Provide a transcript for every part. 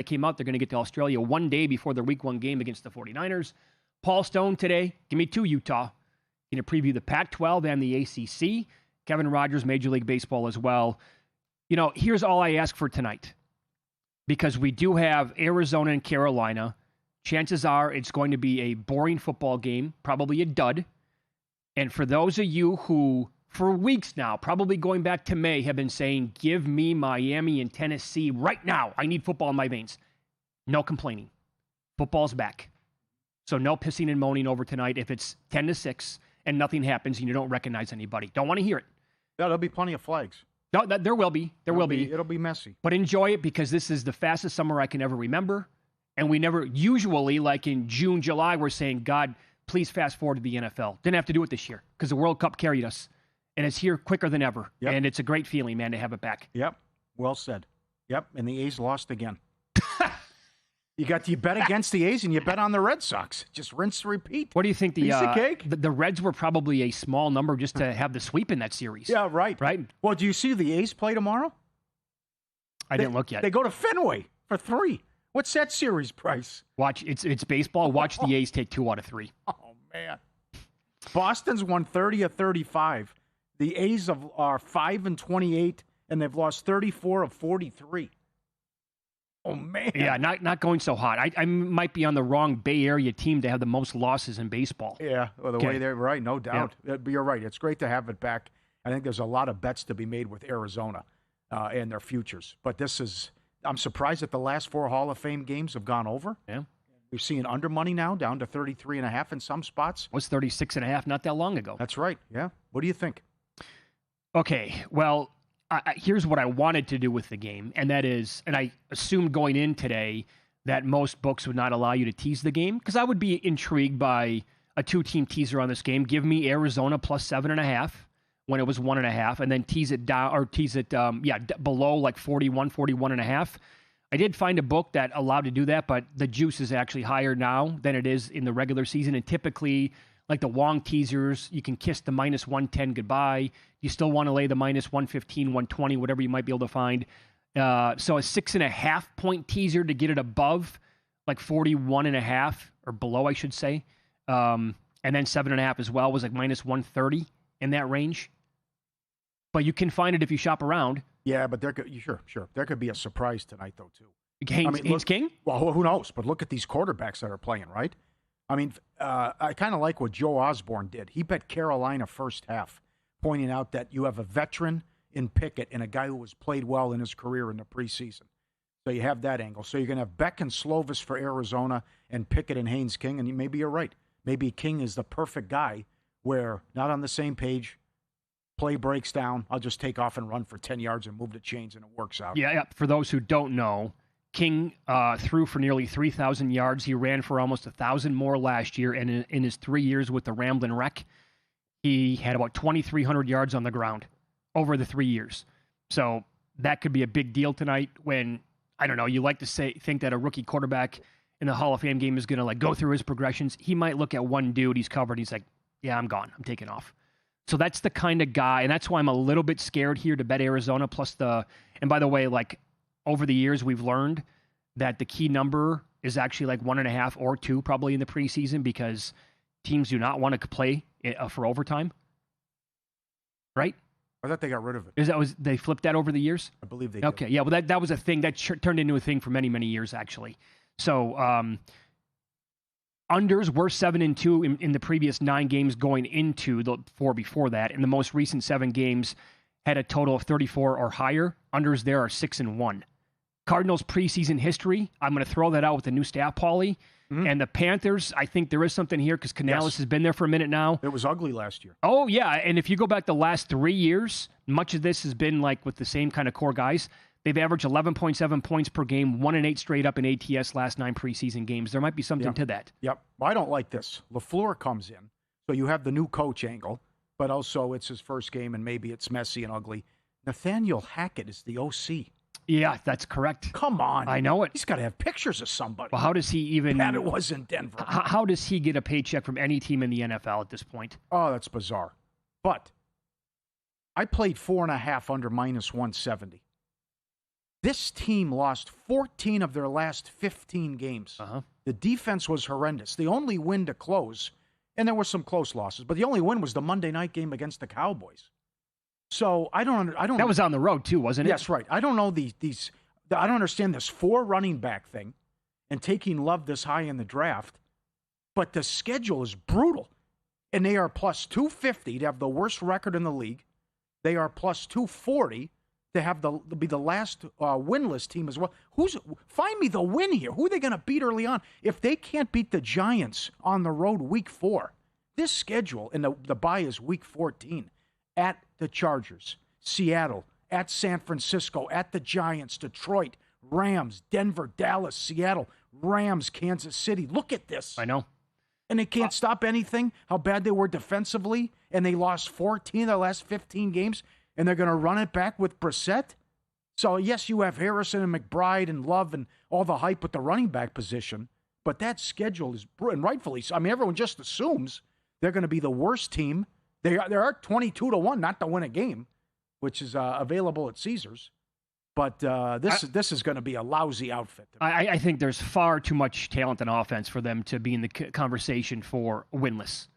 It came out they're going to get to Australia one day before their week 1 game against the 49ers. Paul Stone today, give me 2 Utah. Going to preview the Pac-12 and the ACC. Kevin Rogers, Major League Baseball as well. Here's all I ask for tonight. Because we do have Arizona and Carolina. Chances are it's going to be a boring football game, probably a dud. And for those of you who, for weeks now, probably going back to May, have been saying, give me Miami and Tennessee right now. I need football in my veins. No complaining. Football's back. So no pissing and moaning over tonight if it's 10-6 and nothing happens and you don't recognize anybody. Don't want to hear it. Yeah, there'll be plenty of flags. No, there will be. There will be. It'll be messy. But enjoy it because this is the fastest summer I can ever remember. And we never, usually, like in June, July, we're saying, God, please fast forward to the NFL. Didn't have to do it this year because the World Cup carried us. And it's here quicker than ever. Yep. And it's a great feeling, man, to have it back. Yep. Well said. Yep. And the A's lost again. You bet against the A's and you bet on the Red Sox. Just rinse, repeat. What do you think? Piece of cake? The Reds were probably a small number just to have the sweep in that series. Yeah, right. Right? Well, do you see the A's play tomorrow? I didn't look yet. They go to Fenway for 3. What's that series price? Watch. It's baseball. Watch the A's take 2 out of 3. Oh, man. Boston's won 30 of 35. The A's are 5-28, and they've lost 34 of 43. Oh, man. Yeah, not going so hot. I might be on the wrong Bay Area team to have the most losses in baseball. Yeah, well, way they're right, no doubt. Yeah. But you're right. It's great to have it back. I think there's a lot of bets to be made with Arizona and their futures. But I'm surprised that the last 4 Hall of Fame games have gone over. Yeah. We're seeing under money now, down to 33.5 in some spots. It was 36.5 not that long ago. That's right, yeah. What do you think? Okay, well, here's what I wanted to do with the game, and that is, and I assumed going in today that most books would not allow you to tease the game, because I would be intrigued by a 2-team teaser on this game. Give me Arizona plus 7.5 when it was 1.5, and then tease it down, or tease it, below like 41.5. I did find a book that allowed to do that, but the juice is actually higher now than it is in the regular season, and typically, like the Wong teasers, you can kiss the minus 110 goodbye. You still want to lay the minus 115, 120, whatever you might be able to find. So a 6.5 point teaser to get it above like 41.5 or below, I should say. And then 7.5 as well was like minus 130 in that range. But you can find it if you shop around. Yeah, but sure. There could be a surprise tonight, though, too. Haynes King? Well, who knows? But look at these quarterbacks that are playing, right? I mean, I kind of like what Joe Osborne did. He bet Carolina first half, pointing out that you have a veteran in Pickett and a guy who has played well in his career in the preseason. So you have that angle. So you're going to have Beck and Slovis for Arizona and Pickett and Haynes King, and maybe you're right. Maybe King is the perfect guy where not on the same page, play breaks down, I'll just take off and run for 10 yards and move the chains, and it works out. Yeah. For those who don't know, King threw for nearly 3,000 yards. He ran for almost 1,000 more last year, and in his 3 years with the Ramblin' Wreck, he had about 2,300 yards on the ground over the 3 years. So that could be a big deal tonight when, I don't know, you like to think that a rookie quarterback in the Hall of Fame game is going to like go through his progressions. He might look at one dude he's covered. He's like, yeah, I'm gone. I'm taking off. So that's the kind of guy, and that's why I'm a little bit scared here to bet Arizona plus and by the way, like over the years, we've learned that the key number is actually like 1.5 or 2 probably in the preseason because teams do not want to play for overtime. Right? I thought they got rid of it. They flipped that over the years? I believe they did. Okay, yeah, well, that was a thing that turned into a thing for many, many years, actually. So, unders were 7-2 in the previous 9 games going into the 4 before that. And the most recent 7 games had a total of 34 or higher. Unders there are 6-1. Cardinals preseason history, I'm going to throw that out with the new staff, Paulie. Mm-hmm. And the Panthers, I think there is something here because Canales has been there for a minute now. It was ugly last year. Oh, yeah. And if you go back the last 3 years, much of this has been like with the same kind of core guys. They've averaged 11.7 points per game, 1-8 straight up in ATS last 9 preseason games. There might be something to that. Yep. Well, I don't like this. LaFleur comes in, so you have the new coach angle, but also it's his first game and maybe it's messy and ugly. Nathaniel Hackett is the OC. Yeah, that's correct. Come on. I know it. He's got to have pictures of somebody. Well, how does he even... That it was in Denver. How does he get a paycheck from any team in the NFL at this point? Oh, that's bizarre. But I played 4.5 under minus 170. This team lost 14 of their last 15 games. Uh-huh. The defense was horrendous. The only win to close, and there were some close losses, but the only win was the Monday night game against the Cowboys. So I don't. That was on the road too, wasn't it? Yes, right. I don't know these. I don't understand this 4 running back thing, and taking Love this high in the draft. But the schedule is brutal, and they are plus 250 to have the worst record in the league. They are plus 240 to be the last winless team as well. Find me the win here? Who are they going to beat early on? If they can't beat the Giants on the road week 4, this schedule and the bye is week 14 at the Chargers, Seattle, at San Francisco, at the Giants, Detroit, Rams, Denver, Dallas, Seattle, Rams, Kansas City. Look at this. I know. And they can't stop anything, how bad they were defensively, and they lost 14 of their last 15 games, and they're going to run it back with Brissett? So, yes, you have Harrison and McBride and Love and all the hype with the running back position, but that schedule is, and rightfully so. I mean, everyone just assumes they're going to be the worst team. They are 22-1 not to win a game, which is available at Caesars. But this is going to be a lousy outfit. I think there's far too much talent in offense for them to be in the conversation for winless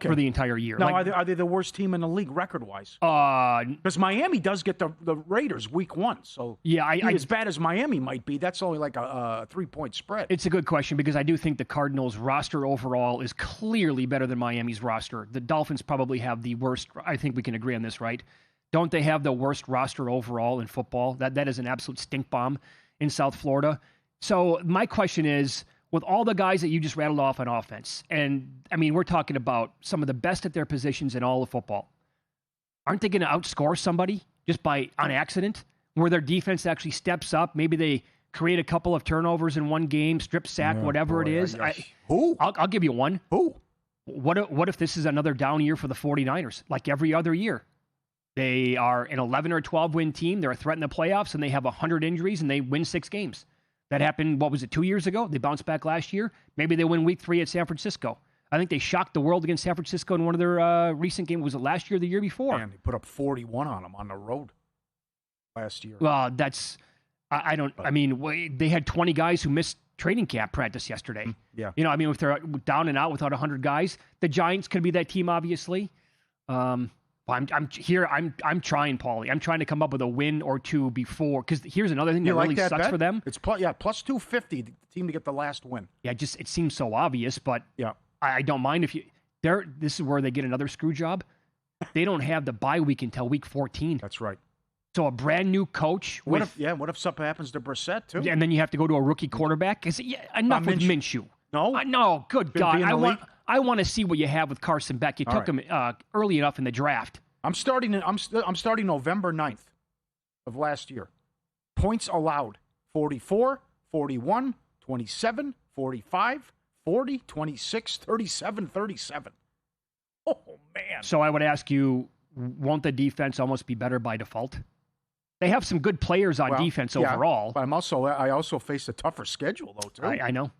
for the entire year. Now, are they the worst team in the league record-wise? Because Miami does get the Raiders week 1. So yeah, as bad as Miami might be, that's only like a 3-point spread. It's a good question because I do think the Cardinals' roster overall is clearly better than Miami's roster. The Dolphins probably have the worst. I think we can agree on this, right? Don't they have the worst roster overall in football? That is an absolute stink bomb in South Florida. So my question is, with all the guys that you just rattled off on offense, and I mean, we're talking about some of the best at their positions in all of football, aren't they going to outscore somebody just on accident, where their defense actually steps up? Maybe they create a couple of turnovers in one game, strip sack, whatever it is. Who? I'll give you one. Who? What if this is another down year for the 49ers, like every other year? They are an 11 or 12 win team. They're a threat in the playoffs, and they have 100 injuries, and they win 6 games. That happened, 2 years ago? They bounced back last year. Maybe they win week 3 at San Francisco. I think they shocked the world against San Francisco in one of their recent games. Was it last year or the year before? Man, they put up 41 on them on the road last year. Well, they had 20 guys who missed training camp practice yesterday. Yeah. If they're down and out without 100 guys, the Giants could be that team, obviously. I'm trying, Paulie. I'm trying to come up with a win or two before, because here's another thing that really sucks bet? For them. It's plus 250 the team to get the last win. Yeah, it seems so obvious, but yeah, I don't mind if you. This is where they get another screw job. They don't have the bye week until week 14. That's right. So a brand new coach. What if something happens to Brissett too? Yeah, and then you have to go to a rookie quarterback. Enough with Minshew. No, no. Good God, I want to see what you have with Carson Beck. You took him early enough in the draft. I'm starting November 9th of last year. Points allowed: 44, 41, 27, 45, 40, 26, 37, 37. Oh man! So I would ask you, won't the defense almost be better by default? They have some good players on defense overall. But I also face a tougher schedule though too. I know.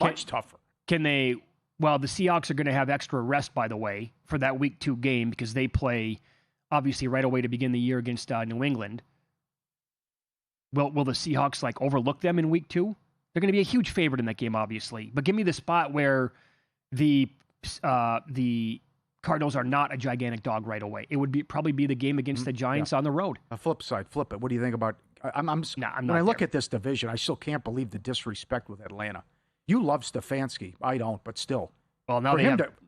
Much tougher. Can they? Well, the Seahawks are going to have extra rest, by the way, for that week 2 game because they play, obviously, right away to begin the year against New England. Will the Seahawks overlook them in week 2? They're going to be a huge favorite in that game, obviously. But give me the spot where the Cardinals are not a gigantic dog right away. It would probably be the game against the Giants on the road. A flip it. What do you think about? When I look at this division, I still can't believe the disrespect with Atlanta. You love Stefanski. I don't, but still. Well, now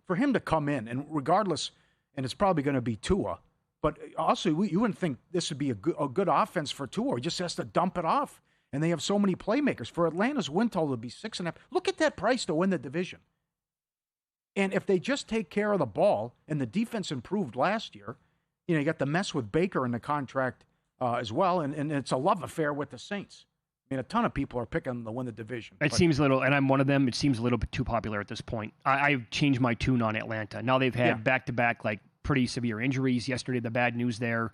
for him to come in, and regardless, and it's probably going to be Tua, but also you wouldn't think this would be a good offense for Tua. He just has to dump it off, and they have so many playmakers. For Atlanta's win total to be 6.5, look at that price to win the division. And if they just take care of the ball, and the defense improved last year, you got the mess with Baker in the contract as well, and it's a love affair with the Saints. I mean, a ton of people are picking them to win the division. Seems a little, and I'm one of them, it seems a little bit too popular at this point. I've changed my tune on Atlanta. Now they've had back-to-back, pretty severe injuries. Yesterday, the bad news there.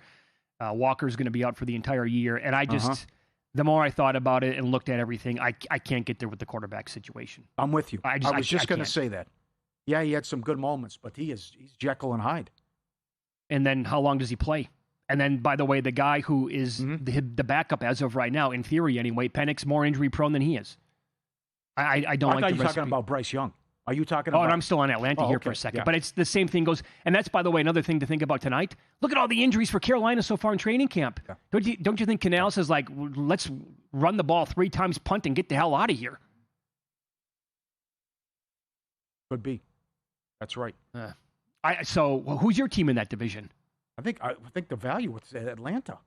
Walker's going to be out for the entire year. And I just, the more I thought about it and looked at everything, I can't get there with the quarterback situation. I'm with you. I was just going to say that. Yeah, he had some good moments, but he's Jekyll and Hyde. And then how long does he play? And then, by the way, the guy who is the backup as of right now, in theory anyway, Pennick's more injury prone than he is. I don't like thought the you were talking about Bryce Young. Are you talking about? Oh, and I'm still on Atlanta here for a second. Yeah. But it's the same thing goes. And that's, by the way, another thing to think about tonight. Look at all the injuries for Carolina so far in training camp. Yeah. Don't you think Canales is like, let's run the ball 3 times, punt, and get the hell out of here? Could be. That's right. So who's your team in that division? I think the value with Atlanta.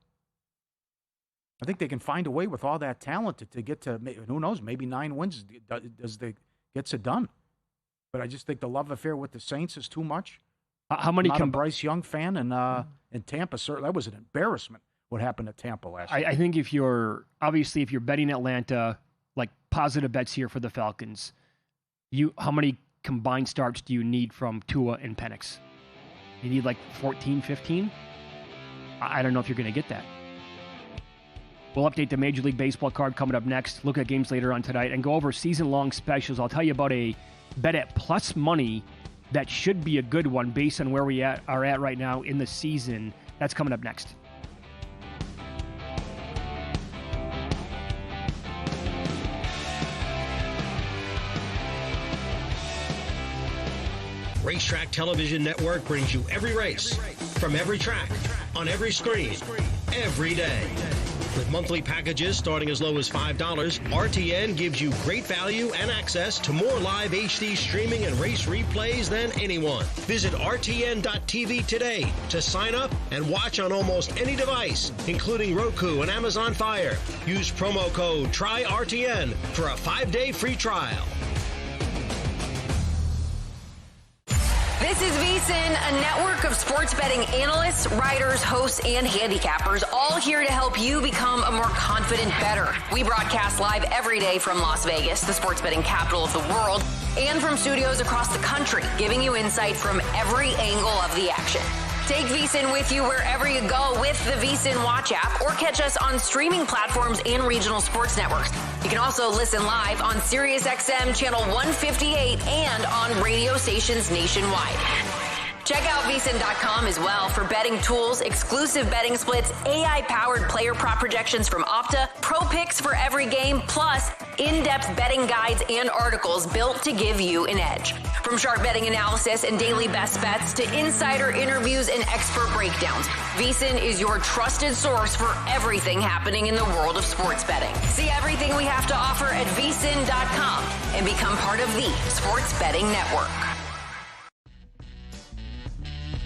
I think they can find a way with all that talent to get to, who knows, maybe 9 wins gets it done. But I just think the love affair with the Saints is too much. How many? I'm not a Bryce Young fan, and Tampa, certainly, that was an embarrassment what happened to Tampa last year. I think if you're betting Atlanta, like positive bets here for the Falcons, how many combined starts do you need from Tua and Penix? You need like 14, 15? I don't know if you're going to get that. We'll update the Major League Baseball card coming up next, look at games later on tonight, and go over season-long specials. I'll tell you about a bet at plus money that should be a good one based on where we are at right now in the season. That's coming up next. Racetrack Television Network brings you every race, from every track, on every screen, every day. With monthly packages starting as low as $5, RTN gives you great value and access to more live HD streaming and race replays than anyone. Visit RTN.tv today to sign up and watch on almost any device, including Roku and Amazon Fire. Use promo code TRYRTN for a 5-day free trial. This is VSiN, a network of sports betting analysts, writers, hosts, and handicappers, all here to help you become a more confident bettor. We broadcast live every day from Las Vegas, the sports betting capital of the world, and from studios across the country, giving you insight from every angle of the action. Take VSiN with you wherever you go with the VSiN Watch app, or catch us on streaming platforms and regional sports networks. You can also listen live on SiriusXM Channel 158 and on radio stations nationwide. Check out VSiN.com as well for betting tools, exclusive betting splits, AI-powered player prop projections from Opta, pro picks for every game, plus in-depth betting guides and articles built to give you an edge. From sharp betting analysis and daily best bets to insider interviews and expert breakdowns, VSiN is your trusted source for everything happening in the world of sports betting. See everything we have to offer at VSiN.com and become part of the Sports Betting Network.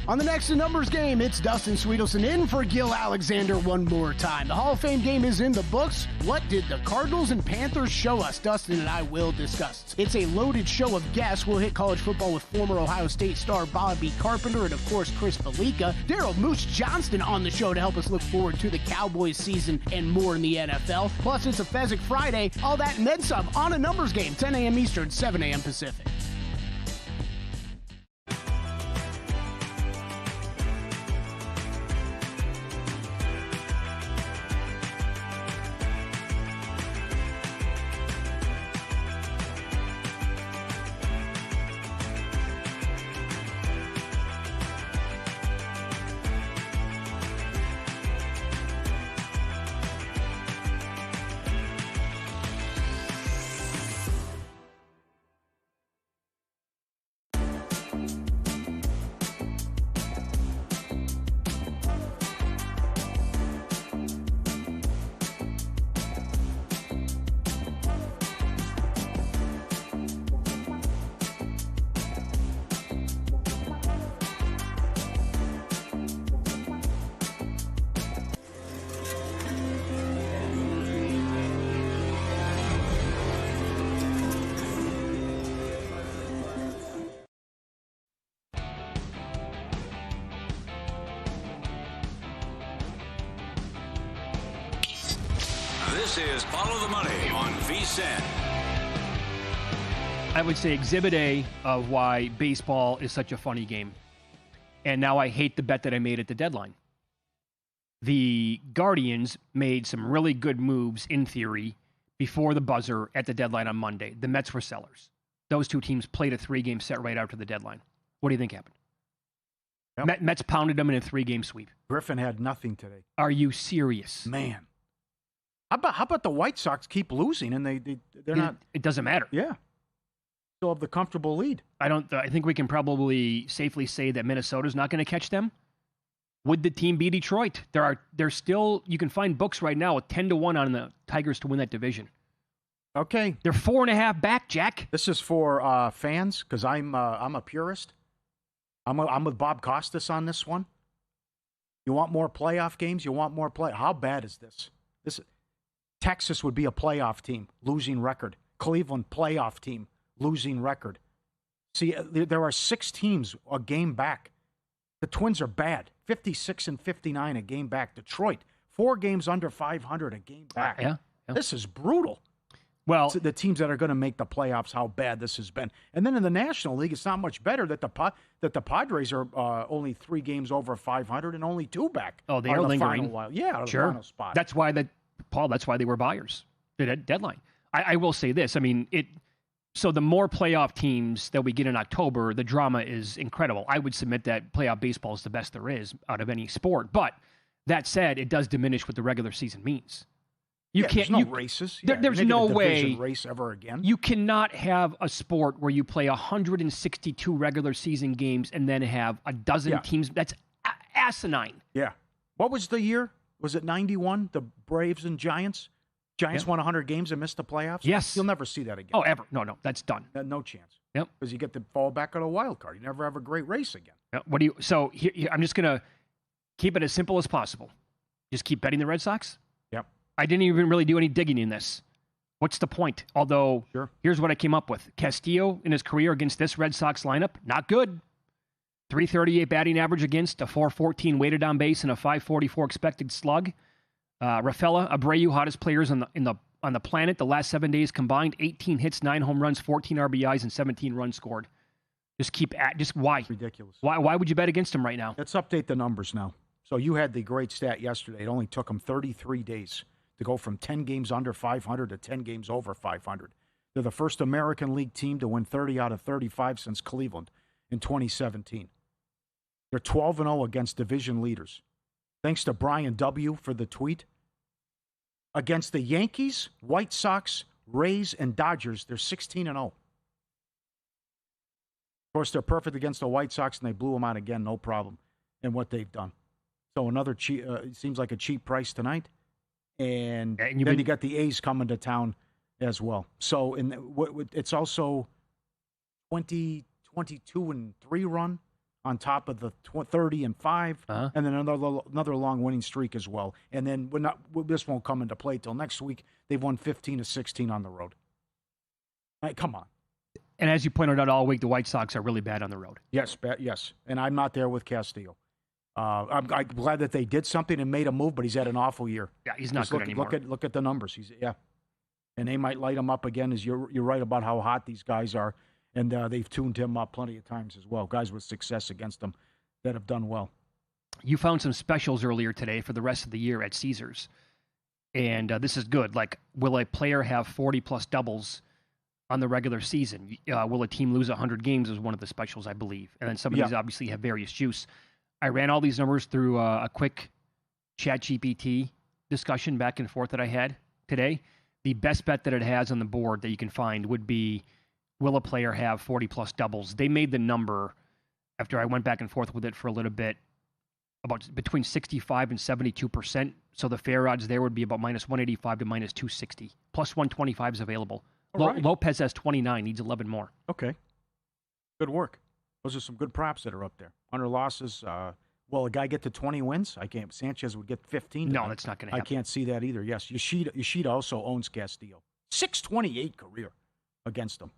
On the next Numbers game, it's Dustin Sweetelson in for Gil Alexander one more time. The Hall of Fame game is in the books. What did the Cardinals and Panthers show us? Dustin and I will discuss. It's a loaded show of guests. We'll hit college football with former Ohio State star Bobby Carpenter and, of course, Chris Felica. Daryl Moose Johnston on the show to help us look forward to the Cowboys season and more in the NFL. Plus, it's a Fezzik Friday. All that and then some on a Numbers game, 10 a.m. Eastern, 7 a.m. Pacific. This is Follow the Money on VSiN. I would say exhibit A of why baseball is such a funny game. And now I hate the bet that I made at the deadline. The Guardians made some really good moves, in theory, before the buzzer at the deadline on Monday. The Mets were sellers. Those two teams played a 3-game set right after the deadline. What do you think happened? Yep. Mets pounded them in a 3-game sweep. Griffin had nothing today. Are you serious? Man. How about the White Sox keep losing and they're not? It doesn't matter. Yeah. Still have the comfortable lead. I think we can probably safely say that Minnesota's not going to catch them. Would the team be Detroit? There's still, you can find books right now with 10-1 on the Tigers to win that division. Okay. They're 4.5 back, Jack. This is for fans because I'm a purist. I'm with Bob Costas on this one. You want more playoff games? You want more play? How bad is this? Texas would be a playoff team, losing record. Cleveland, playoff team, losing record. See, there are 6 teams a game back. The Twins are bad, 56 and 59 a game back. Detroit, 4 games under 500 a game back. Yeah. This is brutal. Well, The teams that are going to make the playoffs, how bad this has been. And then in the National League, it's not much better that the Padres are only 3 games over 500 and only 2 back. Oh, they are lingering. Yeah, sure. the final spot. That's why they were buyers. The deadline. I will say this. I mean, so the more playoff teams that we get in October, the drama is incredible. I would submit that playoff baseball is the best there is out of any sport. But that said, it does diminish what the regular season means. There's no races. There's no way race ever again. You cannot have a sport where you play 162 regular season games and then have a dozen teams. That's asinine. Yeah. What was the year? Was it 91? The Braves and Giants? Giants won 100 games and missed the playoffs? Yes. You'll never see that again. Oh, ever. No, that's done. No chance. Yep. Because you get the fall back on a wild card. You never have a great race again. Yep. So here, I'm just going to keep it as simple as possible. Just keep betting the Red Sox. Yep. I didn't even really do any digging in this. What's the point? Although, Here's what I came up with. Castillo in his career against this Red Sox lineup, not good. 338 batting average against, a 414 weighted on base, and a 544 expected slug. Rafaela, Abreu, hottest players on the planet. The last 7 days combined, 18 hits, 9 home runs, 14 RBIs, and 17 runs scored. Just why? Ridiculous. Why would you bet against him right now? Let's update the numbers now. So you had the great stat yesterday. It only took him 33 days to go from 10 games under 500 to 10 games over 500. They're the first American League team to win 30 out of 35 since Cleveland in 2017. They're 12-0 against division leaders. Thanks to Brian W. for the tweet. Against the Yankees, White Sox, Rays, and Dodgers, they're 16-0. Of course, they're perfect against the White Sox, and they blew them out again, no problem, in what they've done. So another cheap, it seems like a cheap price tonight. And then you got the A's coming to town as well. So it's also 22 and 3 run on top of the 30 and 5, and then another long winning streak as well. And then this won't come into play till next week. They've won 15 to 16 on the road. All right, come on. And as you pointed out all week, the White Sox are really bad on the road. Yes. And I'm not there with Castillo. I'm glad that they did something and made a move, but he's had an awful year. Yeah, he's not good anymore. Look at the numbers. And they might light him up again. As you're right about how hot these guys are, and they've tuned him up plenty of times as well. Guys with success against them that have done well. You found some specials earlier today for the rest of the year at Caesars, and this is good. Like, will a player have 40-plus doubles on the regular season? Will a team lose 100 games is one of the specials, I believe. And then some of these obviously have various juice. I ran all these numbers through a quick ChatGPT discussion back and forth that I had today. The best bet that it has on the board that you can find would be, will a player have 40-plus doubles? They made the number, after I went back and forth with it for a little bit, about between 65 and 72%. So the fair odds there would be about minus 185 to minus 260. Plus 125 is available. Right. Lopez has 29, needs 11 more. Okay. Good work. Those are some good props that are up there. Under losses, will a guy get to 20 wins? I can't. Sanchez would get 15. No, that's not going to happen. I can't see that either. Yes, Yoshida also owns Castillo. 628 career against him.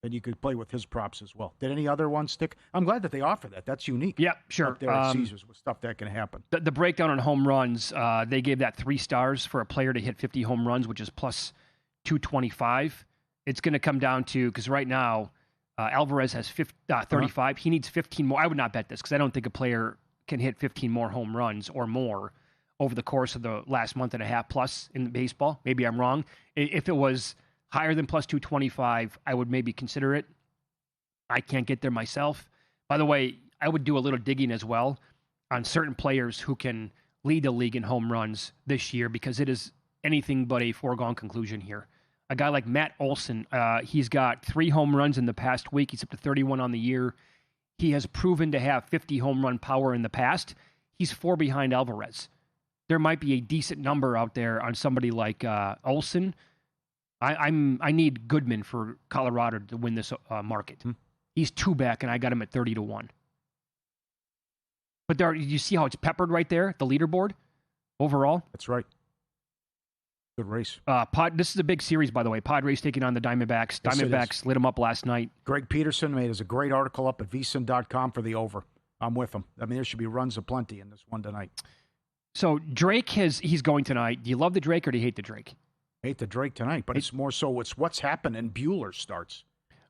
And you could play with his props as well. Did any other ones stick? I'm glad that they offer that. That's unique. Yeah, sure. Up there at Caesars with stuff that can happen. The breakdown on home runs, they gave that 3 stars for a player to hit 50 home runs, which is plus 225. It's going to come down to, because right now, Alvarez has 35. He needs 15 more. I would not bet this because I don't think a player can hit 15 more home runs or more over the course of the last month and a half plus in baseball. Maybe I'm wrong. If it was higher than plus 225, I would maybe consider it. I can't get there myself. By the way, I would do a little digging as well on certain players who can lead the league in home runs this year, because it is anything but a foregone conclusion here. A guy like Matt Olson, he's got 3 home runs in the past week. He's up to 31 on the year. He has proven to have 50 home run power in the past. He's 4 behind Alvarez. There might be a decent number out there on somebody like Olson. I need Goodman for Colorado to win this market. He's 2 back, and I got him at 30-1. But you see how it's peppered right there, the leaderboard overall? That's right. Good race. This is a big series, by the way. Padres taking on the Diamondbacks. Yes, Diamondbacks lit them up last night. Greg Peterson made us a great article up at VSiN.com for the over. I'm with him. I mean, there should be runs aplenty in this one tonight. So Drake he's going tonight. Do you love the Drake or do you hate the Drake? I hate the Drake tonight, but it's more so what's happened in Bueller starts.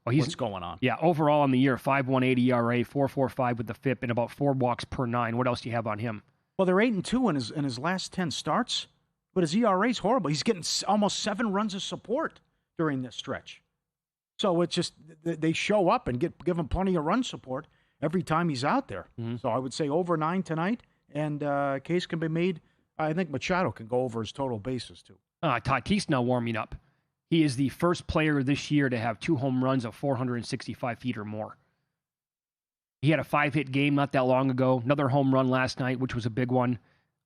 What's going on? Yeah, overall on the year, 5.18 ERA, 4.45 with the FIP, and about 4 walks per 9. What else do you have on him? Well, they're 8-2 in his last 10 starts, but his ERA is horrible. He's getting almost 7 runs of support during this stretch. So it's just they show up and give him plenty of run support every time he's out there. Mm-hmm. So I would say over 9 tonight, and case can be made. I think Machado can go over his total bases too. Tatis now warming up. He is the first player this year to have 2 home runs of 465 feet or more. He had a 5-hit game not that long ago. Another home run last night, which was a big one.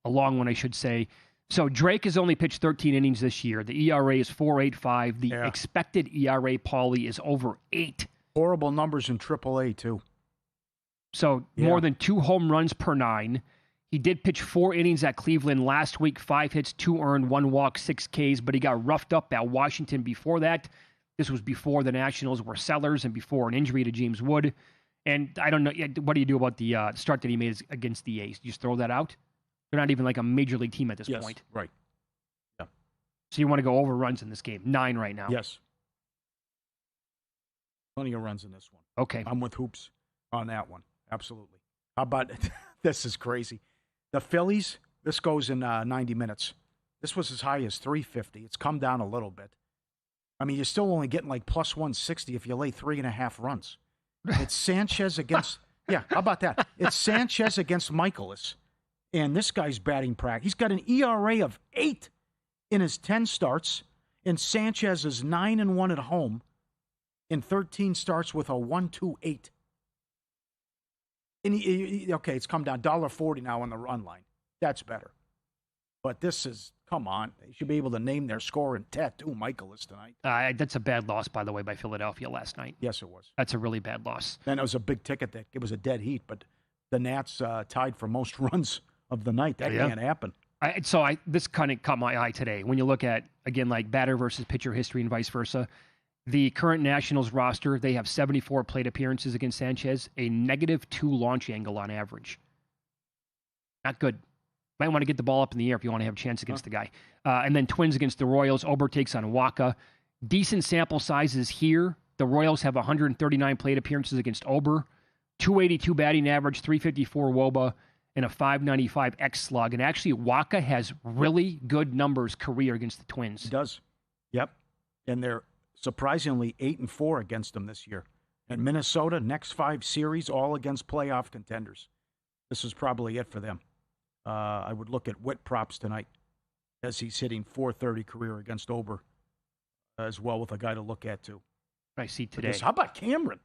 A long one, I should say. So Drake has only pitched 13 innings this year. The ERA is 4.85. The expected ERA, Paulie, is over 8. Horrible numbers in AAA, too. So more than 2 home runs per 9. He did pitch 4 innings at Cleveland last week, 5 hits, 2 earned, 1 walk, 6 Ks, but he got roughed up at Washington before that. This was before the Nationals were sellers and before an injury to James Wood. And I don't know, what do you do about the start that he made against the A's? You just throw that out? They're not even like a major league team at this point. Right. Yeah. So you want to go over runs in this game. 9 right now. Yes. Plenty of runs in this one. Okay. I'm with Hoops on that one. Absolutely. How about this is crazy. The Phillies, this goes in 90 minutes. This was as high as 350. It's come down a little bit. I mean, you're still only getting like plus 160 if you lay 3.5 runs. It's Sanchez against, how about that? It's Sanchez against Michaelis. And this guy's batting practice. He's got an ERA of 8 in his 10 starts. And Sanchez is 9-1 at home in 13 starts with a 1.28. And it's come down $1.40 now on the run line. That's better. But this is, come on. They should be able to name their score and tattoo Michaelis tonight. That's a bad loss, by the way, by Philadelphia last night. Yes, it was. That's a really bad loss. Then it was a big ticket. It was a dead heat, but the Nats tied for most runs of the night. That can't happen. This kind of caught my eye today. When you look at, again, like batter versus pitcher history and vice versa, the current Nationals roster, they have 74 plate appearances against Sanchez, a -2 launch angle on average. Not good. Might want to get the ball up in the air if you want to have a chance against the guy. And then Twins against the Royals. Ober takes on Waka. Decent sample sizes here. The Royals have 139 plate appearances against Ober, 282 batting average, 354 WOBA, and a 595 X slug. And actually, Waka has really good numbers career against the Twins. He does. Yep. And they're surprisingly 8-4 against them this year. And Minnesota, next 5 series, all against playoff contenders. This is probably it for them. I would look at Witt props tonight as he's hitting .430 career against Ober as well, with a guy to look at too. I see today. How about Cameron?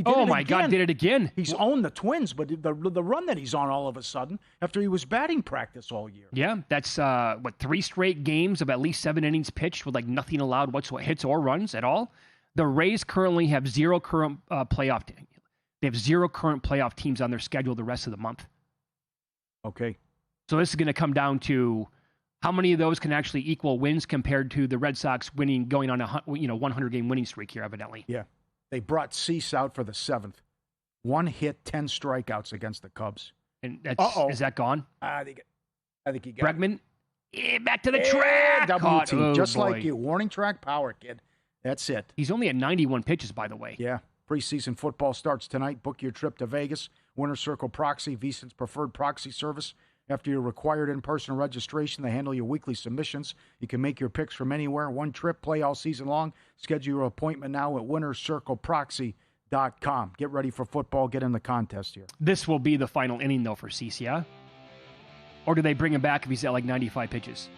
God, did it again. He's owned the Twins, but the run that he's on all of a sudden after he was batting practice all year. Yeah, that's 3 straight games of at least 7 innings pitched with like nothing allowed whatsoever, hits or runs at all. The Rays currently have 0 current playoff. They have 0 current playoff teams on their schedule the rest of the month. Okay. So this is going to come down to how many of those can actually equal wins compared to the Red Sox going on a 100-game winning streak here, evidently. Yeah. They brought Cease out for the 7th. 1 hit, 10 strikeouts against the Cubs. And is that gone? I think he got Bregman, back to the track. WT, just like you. Warning track power, kid. That's it. He's only at 91 pitches, by the way. Yeah. Preseason football starts tonight. Book your trip to Vegas. Winner Circle Proxy, VSiN's preferred proxy service. After your required in-person registration, they handle your weekly submissions. You can make your picks from anywhere. 1 trip, play all season long. Schedule your appointment now at winnercircleproxy.com. VSiN.com. Get ready for football. Get in the contest here. This will be the final inning, though, for Cease, yeah? Or do they bring him back if he's at like 95 pitches?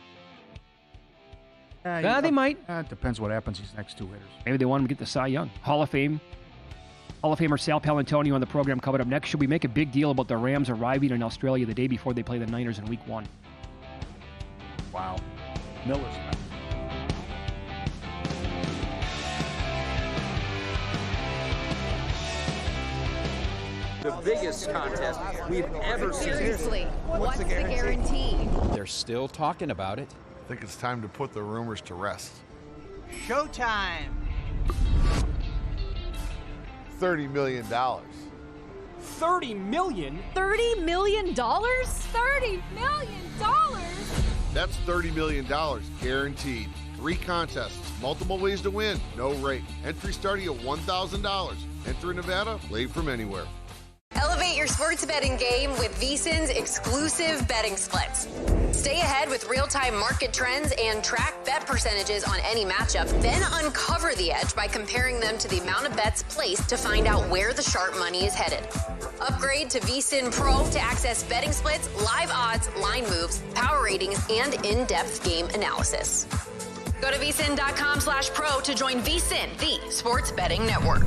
They might. It depends what happens these next 2 hitters. Maybe they want him to get the Cy Young. Hall of Famer Sal Paolantonio on the program coming up next. Should we make a big deal about the Rams arriving in Australia the day before they play the Niners in Week 1? Wow. Miller's back. The biggest contest we've ever seen. Seriously, what's the guarantee? They're still talking about it. I think it's time to put the rumors to rest. Showtime! $30 million. $30 million? $30 million? $30 million? That's $30 million guaranteed. 3 contests, multiple ways to win, no rate. Entry starting at $1,000. Enter in Nevada, play from anywhere. Elevate your sports betting game with VSiN's exclusive betting splits. Stay ahead with real-time market trends and track bet percentages on any matchup, then uncover the edge by comparing them to the amount of bets placed to find out where the sharp money is headed. Upgrade to VSiN Pro to access betting splits, live odds, line moves, power ratings, and in-depth game analysis. Go to VSiN.com/pro to join VSiN, the sports betting network.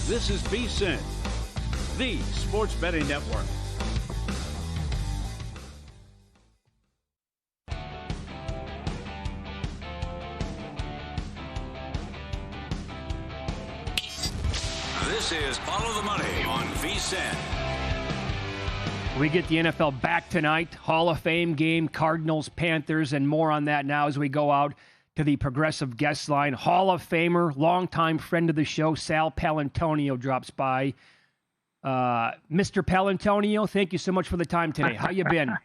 This is VSiN, the sports betting network. This is Follow the Money on VSiN. We get the NFL back tonight. Hall of Fame game, Cardinals, Panthers, and more on that now as we go out to the progressive guest line. Hall of Famer, longtime friend of the show, Sal Paolantonio drops by. Mr. Paolantonio, thank you so much for the time today. How you been?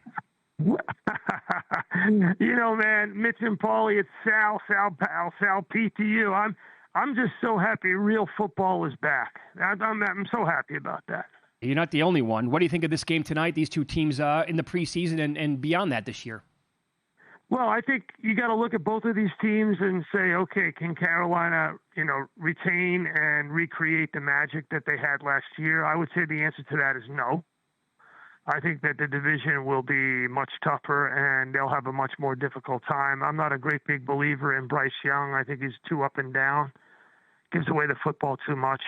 Man, Mitch and Paulie, it's Sal Pal, Sal P to you. I'm just so happy real football is back. I'm so happy about that. You're not the only one. What do you think of this game tonight? These two teams in the preseason and beyond that this year. Well, I think you got to look at both of these teams and say, okay, can Carolina, retain and recreate the magic that they had last year? I would say the answer to that is no. I think that the division will be much tougher and they'll have a much more difficult time. I'm not a great big believer in Bryce Young. I think he's too up and down, gives away the football too much.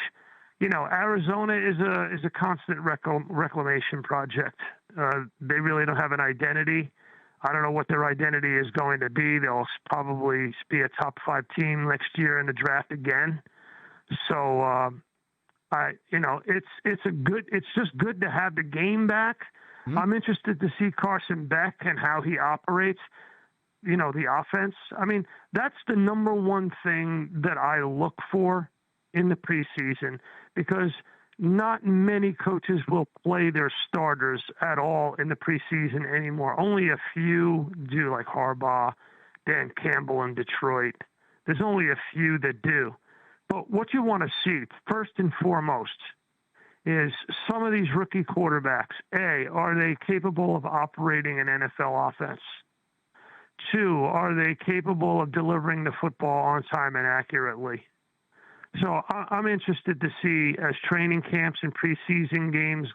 Arizona is a constant reclamation project. They really don't have an identity. I don't know what their identity is going to be. They'll probably be a top 5 team next year in the draft again. So, it's just good to have the game back. Mm-hmm. I'm interested to see Carson Beck and how he operates, the offense. I mean, that's the number one thing that I look for in the preseason, because not many coaches will play their starters at all in the preseason anymore. Only a few do, like Harbaugh, Dan Campbell in Detroit. There's only a few that do. But what you want to see, first and foremost, is some of these rookie quarterbacks. A, are they capable of operating an NFL offense? 2, are they capable of delivering the football on time and accurately? So I'm interested to see, as training camps and preseason games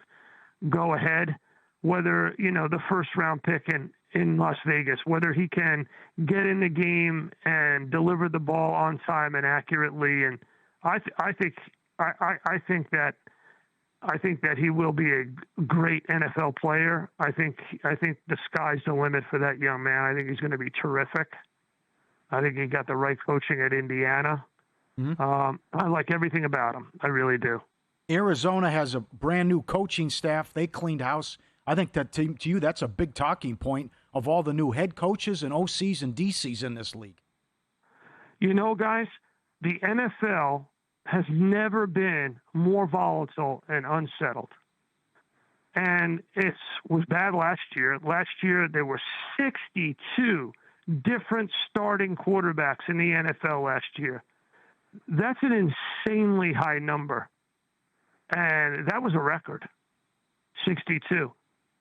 go ahead, whether, the first-round pick in Las Vegas, whether he can get in the game and deliver the ball on time and accurately. And I think that he will be a great NFL player. I think the sky's the limit for that young man. I think he's going to be terrific. I think he got the right coaching at Indiana. Mm-hmm. I like everything about him. I really do. Arizona has a brand new coaching staff. They cleaned house. I think that to you, that's a big talking point of all the new head coaches and OCs and DCs in this league. Guys, the NFL has never been more volatile and unsettled. And it was bad last year. Last year, there were 62 different starting quarterbacks in the NFL last year. That's an insanely high number. And that was a record, 62.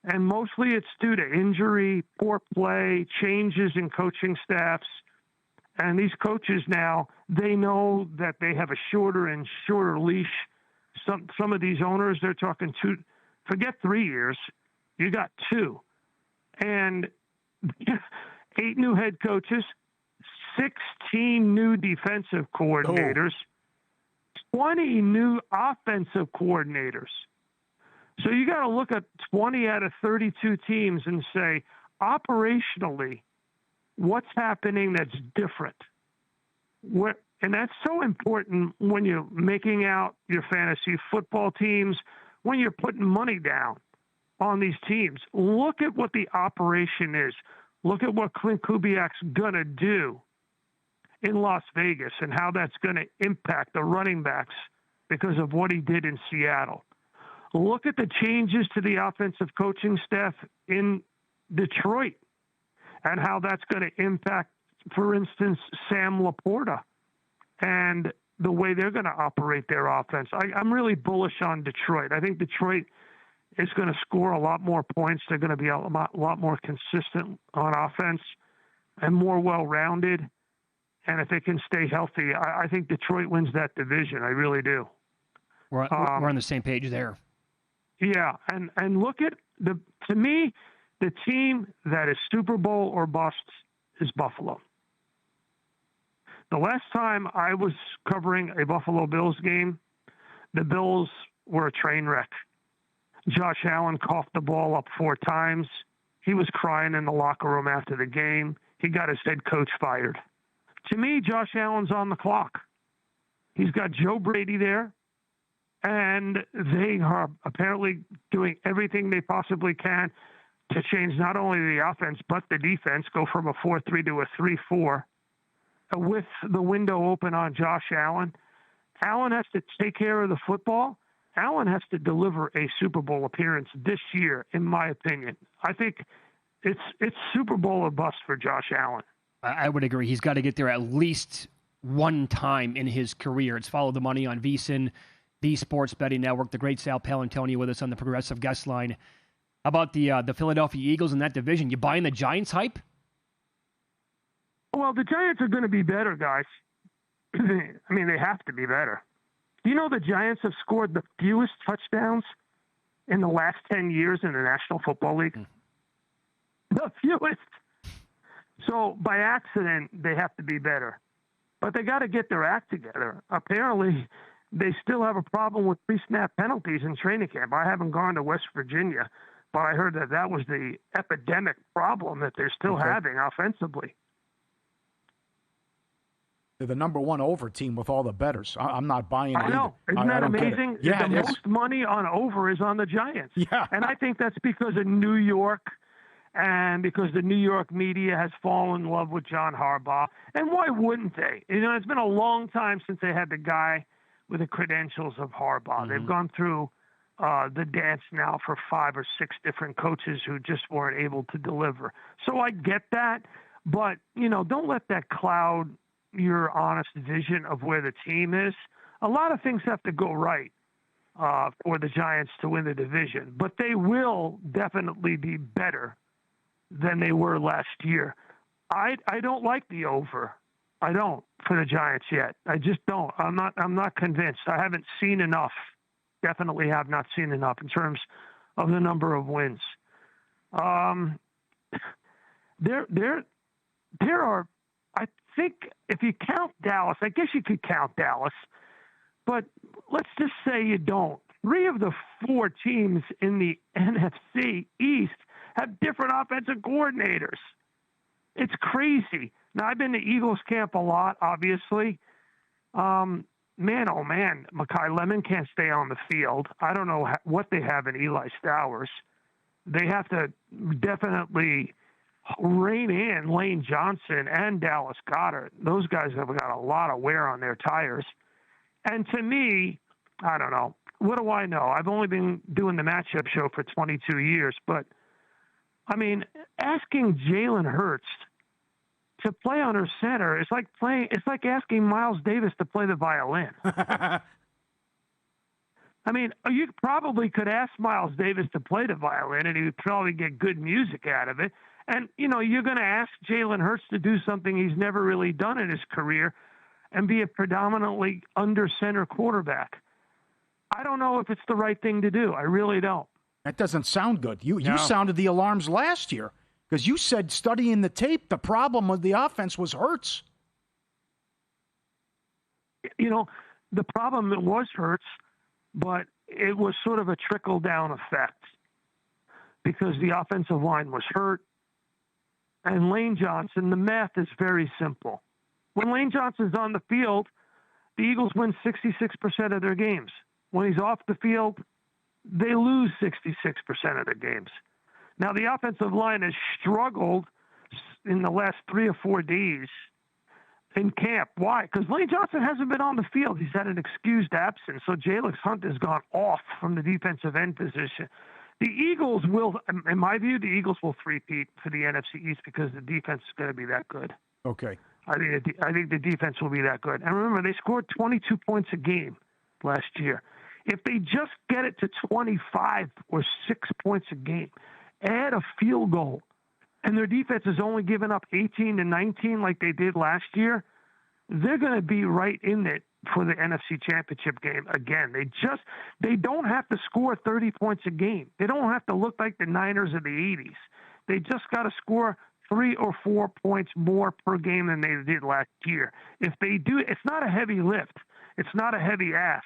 And mostly it's due to injury, poor play, changes in coaching staffs. And these coaches now, they know that they have a shorter and shorter leash. Some of these owners, they're talking 2, forget 3 years, you got 2. And 8 new head coaches, 16 new defensive coordinators, 20 new offensive coordinators. So you got to look at 20 out of 32 teams and say, operationally, what's happening that's different? And that's so important when you're making out your fantasy football teams, when you're putting money down on these teams. Look at what the operation is. Look at what Clint Kubiak's going to do in Las Vegas and how that's going to impact the running backs because of what he did in Seattle. Look at the changes to the offensive coaching staff in Detroit and how that's going to impact, for instance, Sam Laporta and the way they're going to operate their offense. I'm really bullish on Detroit. I think Detroit is going to score a lot more points. They're going to be a lot more consistent on offense and more well-rounded. And if they can stay healthy, I think Detroit wins that division. I really do. We're on the same page there. Yeah, and look at to me, the team that is Super Bowl or bust is Buffalo. The last time I was covering a Buffalo Bills game, the Bills were a train wreck. Josh Allen coughed the ball up 4 times. He was crying in the locker room after the game. He got his head coach fired. To me, Josh Allen's on the clock. He's got Joe Brady there, and they are apparently doing everything they possibly can to change not only the offense but the defense, go from a 4-3 to a 3-4, with the window open on Josh Allen. Allen has to take care of the football, Allen has to deliver a Super Bowl appearance this year, in my opinion. I think it's Super Bowl or bust for Josh Allen. I would agree. He's got to get there at least one time in his career. It's Follow the Money on VSiN, the Sports Betting Network. The great Sal Paolantonio with us on the Progressive Guest Line. How about the Philadelphia Eagles in that division? You buying the Giants hype? Well, the Giants are going to be better, guys. I mean, they have to be better. Do you know the Giants have scored the fewest touchdowns in the last 10 years in the National Football League? The fewest. So by accident, they have to be better. But they got to get their act together. Apparently, they still have a problem with pre-snap penalties in training camp. I haven't gone to West Virginia, but I heard that was the epidemic problem that they're still having offensively. They're the number one over team with all the bettors. I'm not buying it. I know. Either. Isn't that amazing? Yeah, the most money on over is on the Giants. Yeah. And I think that's because of New York and because the New York media has fallen in love with John Harbaugh. And why wouldn't they? You know, it's been a long time since they had the guy with the credentials of Harbaugh. Mm-hmm. They've gone through the dance now for 5 or 6 different coaches who just weren't able to deliver. So I get that. But, you know, don't let that cloud your honest vision of where the team is. A lot of things have to go right for the Giants to win the division, but they will definitely be better than they were last year. I don't like the over. I don't for the Giants yet. I just don't. I'm not convinced. I haven't seen enough. Definitely have not seen enough in terms of the number of wins. There are, I think, if you count Dallas, I guess you could count Dallas, but let's just say you don't. 3 of the 4 teams in the NFC East have different offensive coordinators. It's crazy. Now, I've been to Eagles camp a lot, obviously. Man, oh man, Mekhi Lemon can't stay on the field. I don't know what they have in Eli Stowers. They have to definitely rein in Lane Johnson and Dallas Goedert. Those guys have got a lot of wear on their tires. And to me, I don't know. What do I know? I've only been doing the matchup show for 22 years, but I mean, asking Jalen Hurts to play under center is like asking Miles Davis to play the violin. I mean, you probably could ask Miles Davis to play the violin and he would probably get good music out of it. And, you know, you're going to ask Jalen Hurts to do something he's never really done in his career and be a predominantly under center quarterback. I don't know if it's the right thing to do. I really don't. That doesn't sound good. You sounded the alarms last year because you said studying the tape, the problem with the offense was Hurts. You know, the problem was Hurts, but it was sort of a trickle-down effect because the offensive line was hurt. And Lane Johnson, the math is very simple. When Lane Johnson's on the field, the Eagles win 66% of their games. When he's off the field, they lose 66% of their games. Now, the offensive line has struggled in the last 3 or 4 days in camp. Why? Because Lane Johnson hasn't been on the field. He's had an excused absence. So Jalix Hunt has gone off from the defensive end position. The Eagles will, in my view, the Eagles will three-peat for the NFC East because the defense is going to be that good. Okay. I think the defense will be that good. And remember, they scored 22 points a game last year. If they just get it to 25 or 6 points a game, add a field goal, and their defense has only given up 18 to 19 like they did last year, they're going to be right in it for the NFC Championship game again. They don't have to score 30 points a game. They don't have to look like the Niners of the 80s. They just got to score 3 or 4 points more per game than they did last year. If they do, it's not a heavy lift. It's not a heavy ask.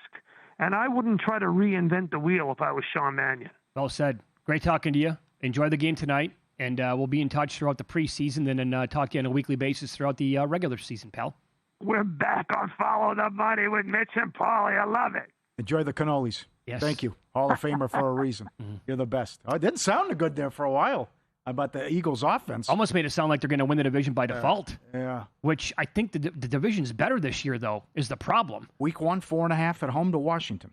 And I wouldn't try to reinvent the wheel if I was Sean Mannion. Well said. Great talking to you. Enjoy the game tonight. And we'll be in touch throughout the preseason and then talk to you on a weekly basis throughout the regular season, pal. We're back on Follow the Money with Mitch and Paulie. I love it. Enjoy the cannolis. Yes. Thank you. Hall of Famer for a reason. You're the best. Oh, it didn't sound good there for a while about the Eagles' offense. Almost made it sound like they're going to win the division by default. Yeah. Which I think the division's better this year, though, is the problem. Week 1, 4.5 at home to Washington.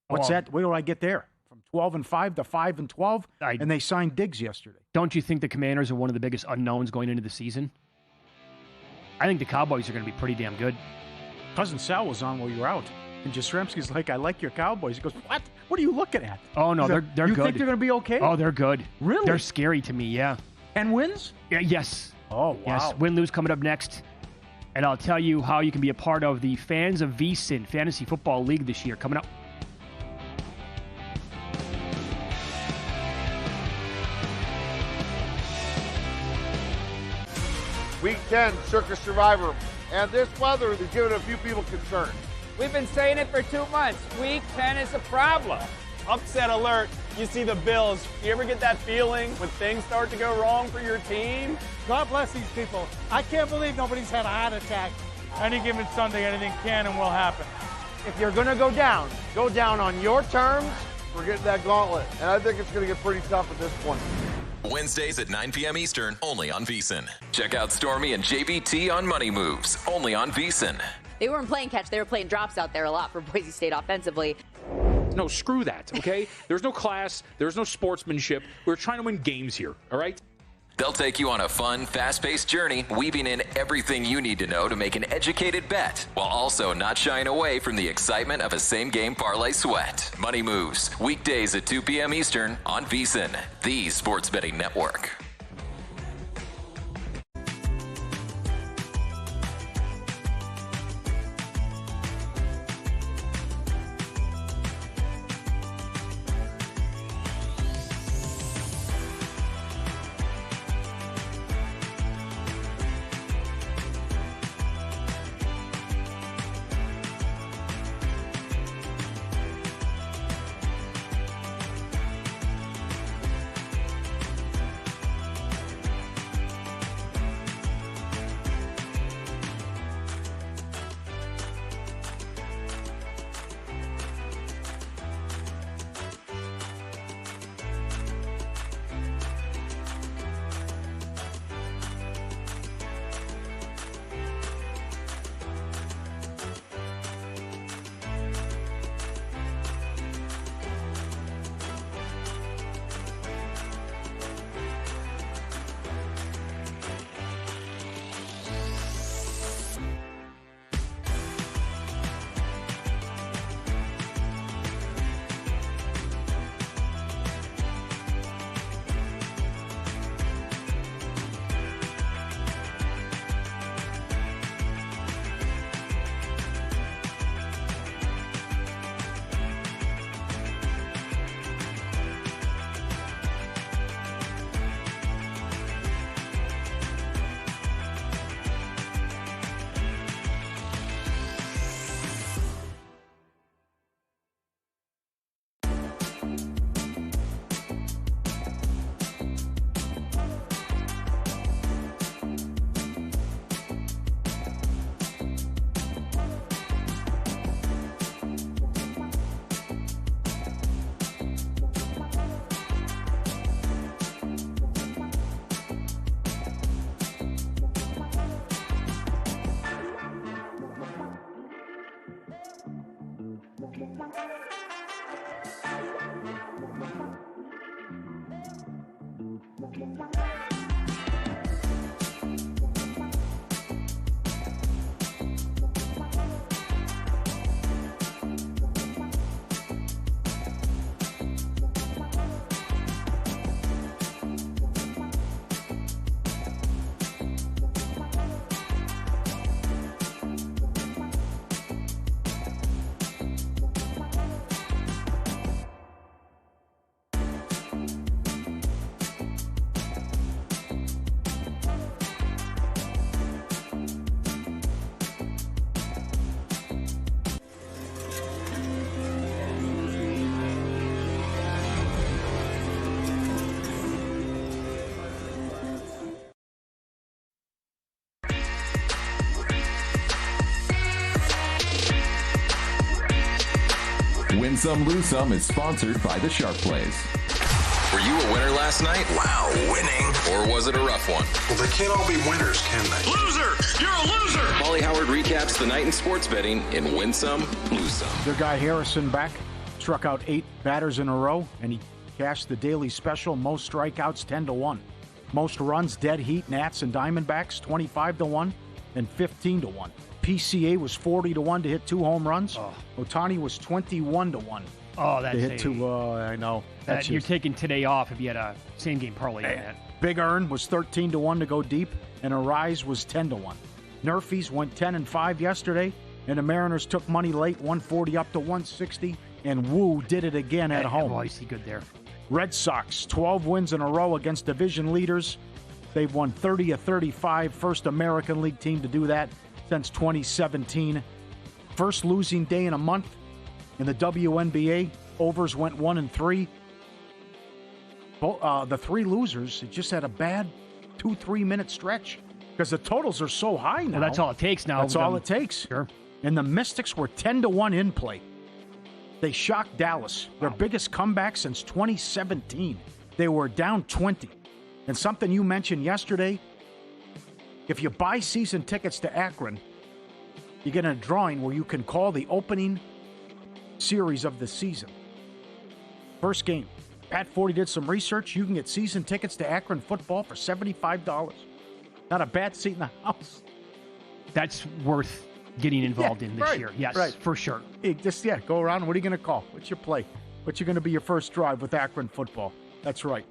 What's that? Where do I get there? From 12-5 to 5-12, and they signed Diggs yesterday. Don't you think the Commanders are one of the biggest unknowns going into the season? I think the Cowboys are going to be pretty damn good. Cousin Sal was on while you were out, and Jastrzemski's like, I like your Cowboys. He goes, what? What are you looking at? Oh, no, they're good. You think they're going to be okay? Oh, they're good. Really? They're scary to me, yeah. 10 wins? Yeah, yes. Oh, wow. Yes, win-lose coming up next. And I'll tell you how you can be a part of the Fans of VSiN Fantasy Football League this year coming up. Week 10, Circus Survivor. And this weather is giving a few people concern. We've been saying it for 2 months. Week 10 is a problem. Upset alert. You see the Bills. You ever get that feeling when things start to go wrong for your team? God bless these people. I can't believe nobody's had a heart attack. Any given Sunday, anything can and will happen. If you're going to go down on your terms. We're getting that gauntlet. And I think it's going to get pretty tough at this point. Wednesdays at 9 p.m. Eastern, only on VSiN. Check out Stormy and JVT on Money Moves, only on VSiN. They weren't playing catch. They were playing drops out there a lot for Boise State offensively. No, screw that, okay? There's no class. There's no sportsmanship. We're trying to win games here, all right? They'll take you on a fun, fast-paced journey, weaving in everything you need to know to make an educated bet, while also not shying away from the excitement of a same-game parlay sweat. Money Moves, weekdays at 2 p.m. Eastern on VSiN, the sports betting network. Win Some, Lose Some is sponsored by the Sharp Plays. Were you a winner last night? Wow, winning. Or was it a rough one? Well, they can't all be winners, can they? Loser! You're a loser! Molly Howard recaps the night in sports betting in Win Some, Lose Some. Their guy Harrison back. struck out 8 batters in a row, and he cashed the daily special. Most strikeouts, 10-1. Most runs, dead heat, Nats and Diamondbacks, 25-1 and 15-1. PCA was 40-1 to hit 2 home runs. Ohtani was 21-1 to hit 2. I know. You're taking today off if you had a same-game parlay on that. Big Earn was 13-1 to go deep, and Arise was 10-1. Nerfies went 10-5 yesterday, and the Mariners took money late, 140 up to 160, and Wu did it again at home. Boy, is he good there. Red Sox, 12 wins in a row against division leaders. They've won 30 of 35, first American League team to do that since 2017. First losing day in a month in the WNBA. Overs went 1-3. The 3 losers just had a bad 2-3 minute stretch because the totals are so high now. Well, that's all it takes now. That's all it takes. Sure. And the Mystics were 10-1 in play. They shocked Dallas, their biggest comeback since 2017. They were down 20. And something you mentioned yesterday, if you buy season tickets to Akron, you get a drawing where you can call the opening series of the season. First game. Pat Forty did some research. You can get season tickets to Akron football for $75. Not a bad seat in the house. That's worth getting involved in this year. Yes, for sure. Go around. What are you going to call? What's your play? What's going to be your first drive with Akron football? That's right.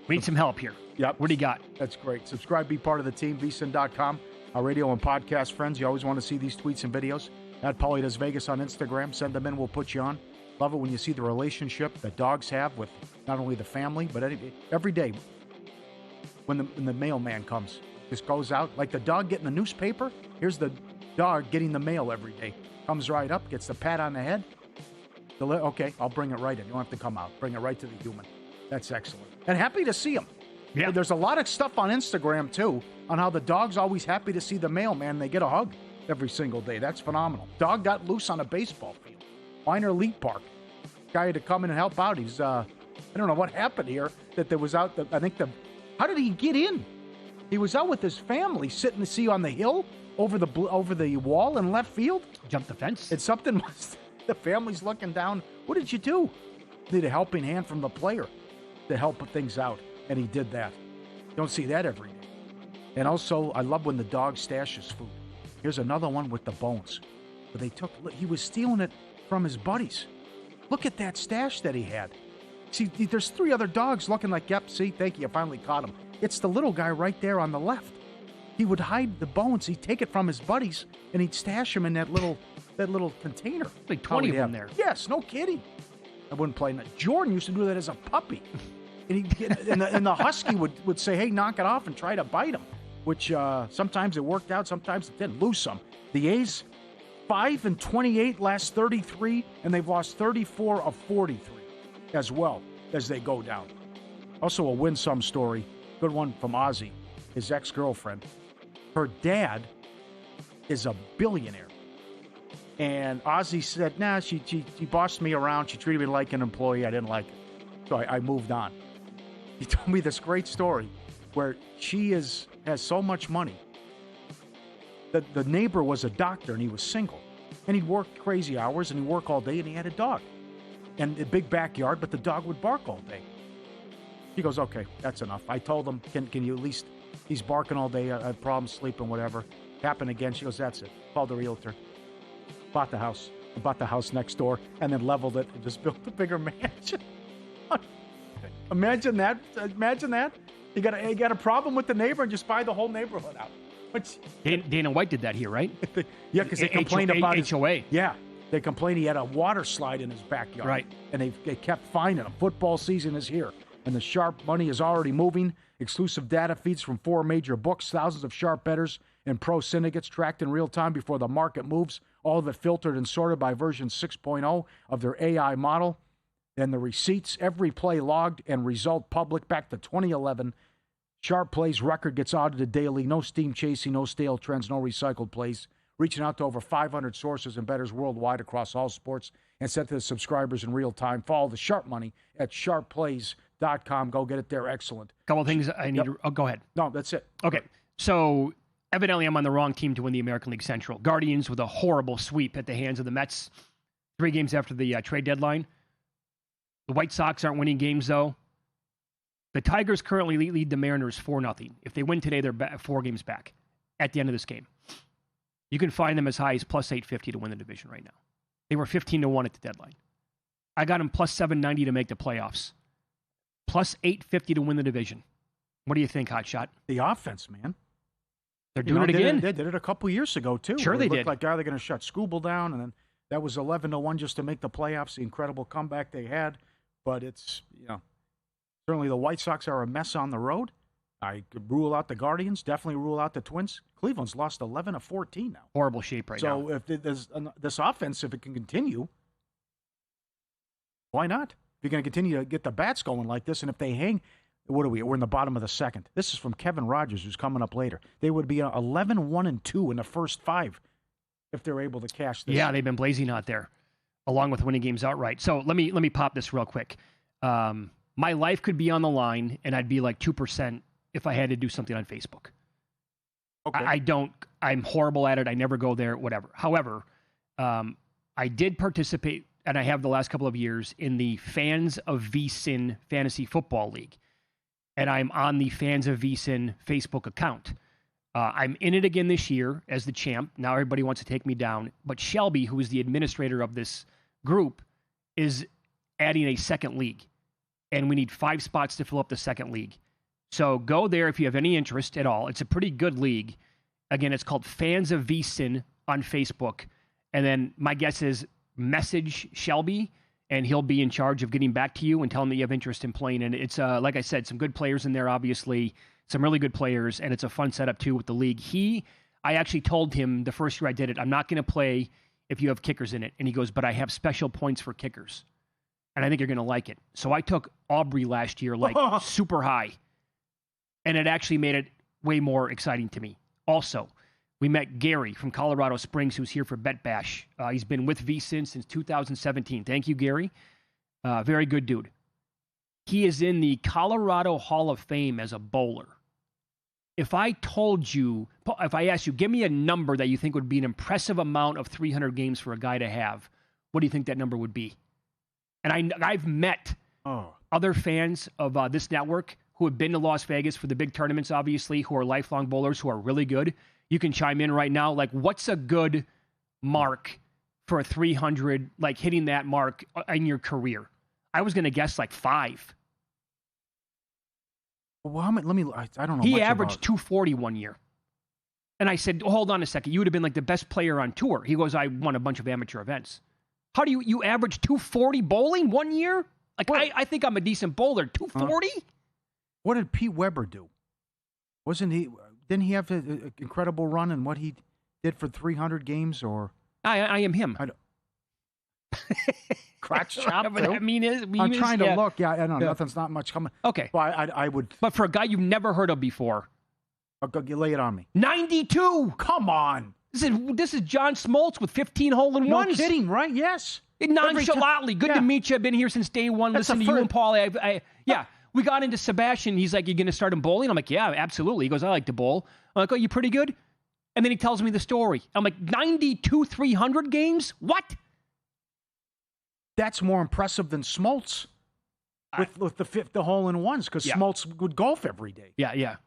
We need some help here. Yep. What do you got? That's great. Subscribe, be part of the team, VSiN.com. Our radio and podcast friends, you always want to see these tweets and videos. At Paulie Does Vegas on Instagram. Send them in. We'll put you on. Love it when you see the relationship that dogs have with not only the family, but every day when the mailman comes. Just goes out. Like the dog getting the newspaper. Here's the dog getting the mail every day. Comes right up, gets the pat on the head. Okay, I'll bring it right in. You don't have to come out. Bring it right to the human. That's excellent. And happy to see him. Yeah. There's a lot of stuff on Instagram, too, on how the dog's always happy to see the mailman. They get a hug every single day. That's phenomenal. Dog got loose on a baseball field. Minor League Park. Guy had to come in and help out. He's, I don't know what happened here, that there was out, how did he get in? He was out with his family sitting to see on the hill over the wall in left field. Jumped the fence. And something the family's looking down. What did you do? Need a helping hand from the player to help things out. And he did that. Don't see that every day. And also, I love when the dog stashes food. Here's another one with the bones. But he was stealing it from his buddies. Look at that stash that he had. See, there's 3 other dogs looking like, yep, see, thank you, I finally caught him. It's the little guy right there on the left. He would hide the bones. He'd take it from his buddies, and he'd stash them in that little container. Like 20 of them there. Yes, no kidding. I wouldn't play that. Jordan used to do that as a puppy. And the husky would say, hey, knock it off, and try to bite him, which sometimes it worked out, sometimes it didn't. Lose some. The A's, 5-28, last 33, and they've lost 34 of 43 as well as they go down. Also a win-some story, good one from Ozzy, his ex-girlfriend. Her dad is a billionaire. And Ozzy said, nah, she bossed me around. She treated me like an employee. I didn't like it. So I moved on. He told me this great story where she has so much money. The neighbor was a doctor, and he was single. And he'd work crazy hours, and he'd work all day, and he had a dog. And a big backyard, but the dog would bark all day. He goes, okay, that's enough. I told him, can you at least, he's barking all day, I have problems sleeping, whatever. Happened again. She goes, that's it. Called the realtor. Bought the house. Bought the house next door, and then leveled it and just built a bigger mansion. Imagine that. Imagine that. You got a problem with the neighbor, and just buy the whole neighborhood out. Dana White did that here, right? Yeah, because they complained about HOA. Yeah, they complained he had a water slide in his backyard. Right. And they kept finding him. Football season is here, and the sharp money is already moving. Exclusive data feeds from 4 major books, thousands of sharp bettors and pro syndicates tracked in real time before the market moves, all of it filtered and sorted by version 6.0 of their AI model. And the receipts, every play logged and result public back to 2011. Sharp Plays record gets audited daily. No steam chasing, no stale trends, no recycled plays. Reaching out to over 500 sources and bettors worldwide across all sports and sent to the subscribers in real time. Follow the Sharp Money at sharpplays.com. Go get it there. Excellent. Couple things I need to... Oh, go ahead. No, that's it. Okay. So, evidently I'm on the wrong team to win the American League Central. Guardians with a horrible sweep at the hands of the Mets. 3 games after the trade deadline. The White Sox aren't winning games, though. The Tigers currently lead the Mariners 4-0. If they win today, they're 4 games back at the end of this game. You can find them as high as plus 850 to win the division right now. They were 15-1 at the deadline. I got them plus 790 to make the playoffs. Plus 850 to win the division. What do you think, Hotshot? The offense, man. They're doing it again. They did it a couple years ago, too. Sure they did. It did. looked like, they're going to shut Scooble down, and then that was 11-1 just to make the playoffs, the incredible comeback they had. But it's, certainly the White Sox are a mess on the road. I could rule out the Guardians, definitely rule out the Twins. Cleveland's lost 11 of 14 now. Horrible shape now. So if there's this offense, if it can continue, why not? If you're going to continue to get the bats going like this, and if they hang, what are we? We're in the bottom of the second. This is from Kevin Rogers, who's coming up later. They would be 11-1-2 in the first 5 if they're able to cash this. Yeah, they've been blazing out there, along with winning games outright. So let me pop this real quick. My life could be on the line, and I'd be like 2% if I had to do something on Facebook. Okay. I'm horrible at it. I never go there, whatever. However, I did participate, and I have the last couple of years, in the Fans of VSiN Fantasy Football League. And I'm on the Fans of VSiN Facebook account. I'm in it again this year as the champ. Now everybody wants to take me down. But Shelby, who is the administrator of this group, is adding a second league. And we need 5 spots to fill up the second league. So go there if you have any interest at all. It's a pretty good league. Again, it's called Fans of VSiN on Facebook. And then my guess is message Shelby, and he'll be in charge of getting back to you and telling that you have interest in playing. And it's, like I said, some good players in there, obviously. Some really good players, and it's a fun setup, too, with the league. I actually told him the first year I did it, I'm not going to play if you have kickers in it. And he goes, but I have special points for kickers. And I think you're going to like it. So I took Aubrey last year, super high. And it actually made it way more exciting to me. Also, we met Gary from Colorado Springs, who's here for Bet Bash. He's been with VSiN since 2017. Thank you, Gary. Very good dude. He is in the Colorado Hall of Fame as a bowler. If I asked you, give me a number that you think would be an impressive amount of 300 games for a guy to have, what do you think that number would be? And I've met other fans of this network who have been to Las Vegas for the big tournaments, obviously, who are lifelong bowlers, who are really good. You can chime in right now. Like, what's a good mark for a 300, like hitting that mark in your career? I was going to guess like 5. Well, I don't know. He averaged 240 one year. And I said, hold on a second. You would have been like the best player on tour. He goes, I won a bunch of amateur events. How do you average 240 bowling one year? Like, I think I'm a decent bowler. 240? What did Pete Weber do? Didn't he have an incredible run in what he did for 300 games? Or I am him. Crotch chop. I'm trying to look. Yeah, I don't know. Nothing's not much coming. Okay. Well, I would. But for a guy you've never heard of before. You lay it on me. 92. Come on. This is John Smoltz with 15 hole-in-ones. No kidding, right? Yes. Nonchalantly. Good to meet you. I've been here since day one. Listen to you and Paul. We got into Sebastian. He's like, you going to start him bowling? I'm like, yeah, absolutely. He goes, I like to bowl. I'm like, oh, you pretty good? And then he tells me the story. I'm like, 92 300 games? What? That's more impressive than Smoltz with the hole-in-ones, because Smoltz would golf every day. Yeah.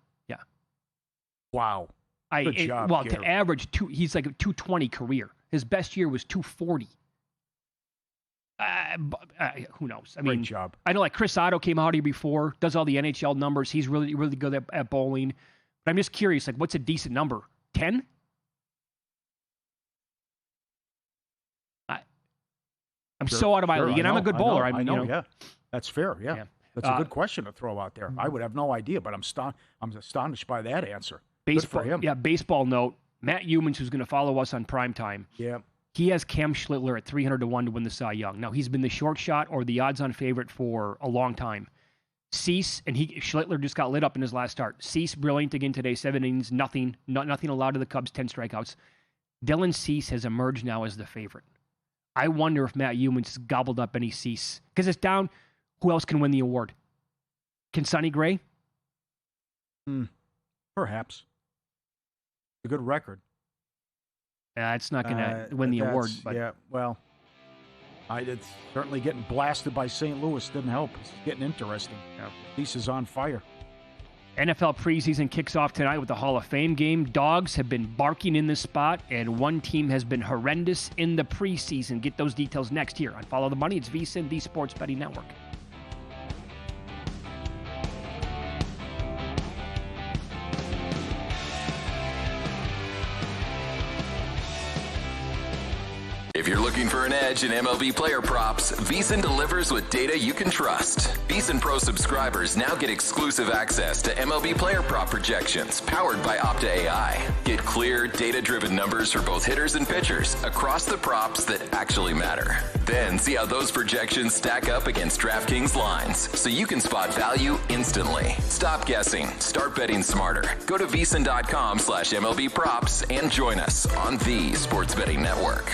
Wow. Good job, well, Gary. To average, he's like a 220 career. His best year was 240. Who knows? Great job. I know, like Chris Otto came out here before, does all the NHL numbers. He's really, really good at bowling. But I'm just curious, like, what's a decent number? 10? I'm so out of my league, and I'm a good bowler. I know. Yeah, that's fair. Yeah. That's a good question to throw out there. I would have no idea, but I'm astonished by that answer. Baseball, good for him. Yeah, baseball note. Matt Humans, who's going to follow us on primetime. Yeah. He has Cam Schlittler at 300-1 to win the Cy Young. Now, he's been the short shot or the odds-on favorite for a long time. Cease, and Schlittler just got lit up in his last start. Cease, brilliant again today, 7 innings, nothing allowed to the Cubs, 10 strikeouts. Dylan Cease has emerged now as the favorite. I wonder if Matt Humans has gobbled up any Cease. Because it's down, who else can win the award? Can Sonny Gray? Perhaps. A good record. It's not going to win the award. But yeah, well, It's certainly getting blasted by St. Louis didn't help. It's getting interesting. East is on fire. NFL preseason kicks off tonight with the Hall of Fame game. Dogs have been barking in this spot, and one team has been horrendous in the preseason. Get those details next here on Follow the Money. It's VSiN, the Sports Betting Network. If you're looking for an edge in MLB player props, VSiN delivers with data you can trust. VSiN Pro subscribers now get exclusive access to MLB player prop projections powered by Opta AI. Get clear, data-driven numbers for both hitters and pitchers across the props that actually matter. Then see how those projections stack up against DraftKings lines so you can spot value instantly. Stop guessing. Start betting smarter. Go to VSiN.com/MLB props and join us on the Sports Betting Network.